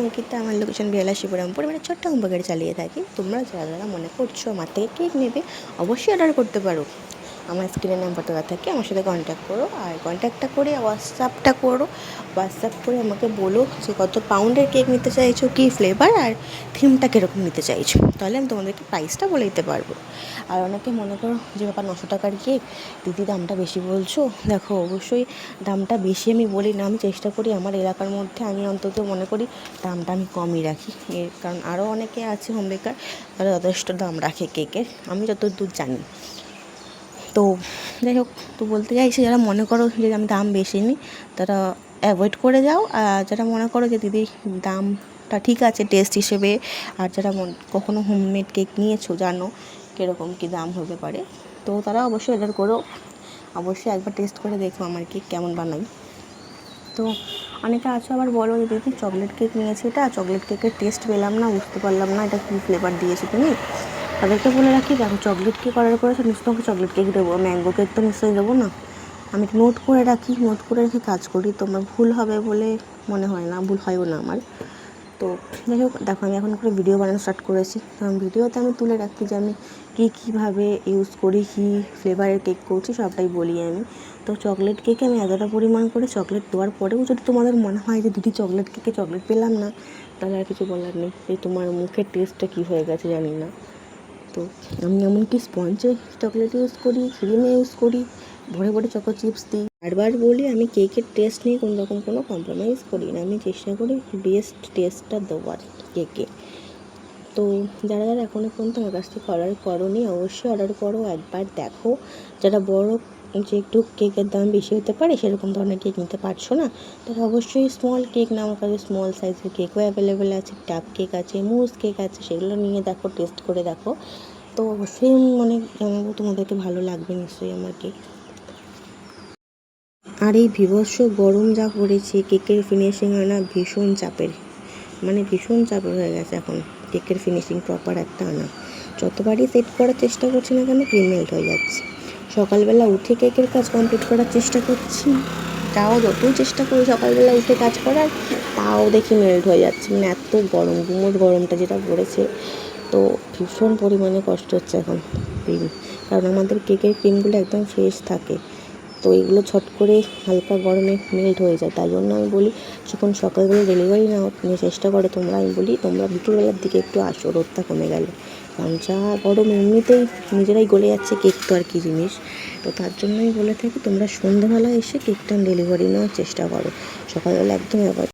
অঙ্কিতা, আমার লোকেশন বেহালা শিবরামপুর। মানে ছোট্ট হোম বেকারি চালিয়ে থাকি। তোমরা যারা যারা মনে করছো আমার থেকে কেক নেবে, অবশ্যই অর্ডার করতে পারো। আমার স্ক্রিনের নাম্বার দেওয়া থাকে, আমার সাথে কন্ট্যাক্ট করো। আর কন্ট্যাক্টটা করে হোয়াটসঅ্যাপটা করো। হোয়াটসঅ্যাপ করে আমাকে বলো যে কত পাউন্ডের কেক নিতে চাইছো, কী ফ্লেভার, আর থিমটা কীরকম নিতে চাইছো। তাহলে আমি তোমাদেরকে প্রাইসটা বলে দিতে পারবো। আর অনেকে মনে করো যে ব্যাপার 900 টাকার কেক, দিদি দামটা বেশি বলছো। দেখো, অবশ্যই দামটা বেশি আমি বলি না, আমি চেষ্টা করি আমার এলাকার মধ্যে আমি অন্তত মনে করি দামটা আমি কমই রাখি। এর কারণ আরও অনেকে আছে হোম বেকার, তারা যথেষ্ট দাম রাখে কেকের, আমি যতদূর জানি। তো যাই হোক, তো বলতে চাইছি যারা মনে করো যে আমি দাম বেশি নিই তারা অ্যাভয়েড করে যাও। আর যারা মনে করো যে দিদি দামটা ঠিক আছে টেস্ট হিসেবে, আর যারা কখনো হোমমেড কেক নিয়েছো, জানো কীরকম কী দাম হতে পারে, তো তারা অবশ্যই অর্ডার করো। অবশ্যই একবার টেস্ট করে দেখো আমার কেক কেমন বানাই। তো অনেকে আছে আবার বলো যে দিদি চকলেট কেক নিয়েছি, এটা চকলেট কেকের টেস্ট পেলাম না, বুঝতে পারলাম না এটা কী ফ্লেভার দিয়েছো তুমি। তাদেরকে বলে রাখি, দেখো চকলেট কেক অর্ডার করেছো, নিশ্চয়ই তোমাকে চকলেট কেক দেবো, ম্যাঙ্গো কেক তো নিশ্চয়ই দেবো না। আমি নোট করে রাখি, নোট করে রেখে কাজ করি। তোমার ভুল হবে বলে মনে হয় না, ভুল হয়ও না আমার। তো যাই হোক, দেখো আমি এখন করে ভিডিও বানানো স্টার্ট করেছি। কারণ ভিডিওতে আমি তুলে রাখি যে আমি কীভাবে ইউজ করি, কী ফ্লেভারের কেক করছি, সবটাই বলি আমি। তো চকলেট কেকে আমি এতটা পরিমাণ করে চকলেট দেওয়ার পরেও যদি তোমাদের মনে হয় যে দিদি চকলেট কেকে চকলেট পেলাম না, তাহলে আর কিছু বলার নেই। যে তোমার মুখের টেস্টটা কী হয়ে গেছে জানি না। তো আমি এমনকি স্পঞ্জে চকলেট ইউজ করি, ক্রিমে ইউজ করি, ভরে ভরে চকো চিপস দিই। বারবার বলি আমি কেকের টেস্ট নিয়ে কোনো রকম কোনো কম্প্রোমাইজ করি না, আমি চেষ্টা করি বেস্ট টেস্টটা দেওয়ার কেকে। তো যারা যারা এখনও পর্যন্ত আমার কাছ থেকে অর্ডার করোনি, অবশ্যই অর্ডার করো, একবার দেখো। যারা বড় যে একটু কেকের দাম বেশি হতে পারে সেরকম ধরনের কেক নিতে পারছো না, তারা অবশ্যই স্মল কেক নাও। আমার কাছে স্মল সাইজের কেকও অ্যাভেলেবেল আছে, টাপ কেক আছে, মুজ কেক আছে, সেগুলো নিয়ে দেখো, টেস্ট করে দেখো। তো অবশ্যই মানে জানাবো তোমাদেরকে ভালো লাগবে নিশ্চয়ই আমার কেক। আর এই বীভৎস গরম যা পড়েছে, কেকের ফিনিশিং আনা ভীষণ চাপের, মানে ভীষণ চাপের হয়ে গেছে এখন কেকের ফিনিশিং প্রপার একটা আনা। যতবারই সেট করার চেষ্টা করছি না কেন, ক্রিম মেল্ট হয়ে যাচ্ছে। সকালবেলা উঠে কেকের কাজ কমপ্লিট করার চেষ্টা করছি, তাও যতই চেষ্টা করি সকালবেলা উঠে কাজ করার, তাও দেখি মেল্ট হয়ে যাচ্ছে। মানে এত গরম, গুমোট গরমটা যেটা পড়েছে, তো ভীষণ পরিমাণে কষ্ট হচ্ছে এখন ক্রিম। কারণ আমাদের কেকের ক্রিমগুলো একদম ফ্রেশ থাকে, তো এগুলো ছট করে হালকা গরমে মেল্ট হয়ে যায়। তাই জন্য আমি বলি যখন সকালবেলা ডেলিভারি নাও নিয়ে চেষ্টা করো তোমরা, আমি বলি তোমরা বিকেলবেলার দিকে একটু আসো, রোদটা কমে গেলে। কারণ যা গরম এমনিতেই নিজেরাই গলে যাচ্ছে, কেক তো আর কি জিনিস। তো তার জন্যই বলে থাকি তোমরা সন্ধ্যেবেলা এসে কেকটা ডেলিভারি নেওয়ার চেষ্টা করো, সকালবেলা একদম অ্যাভয়েড।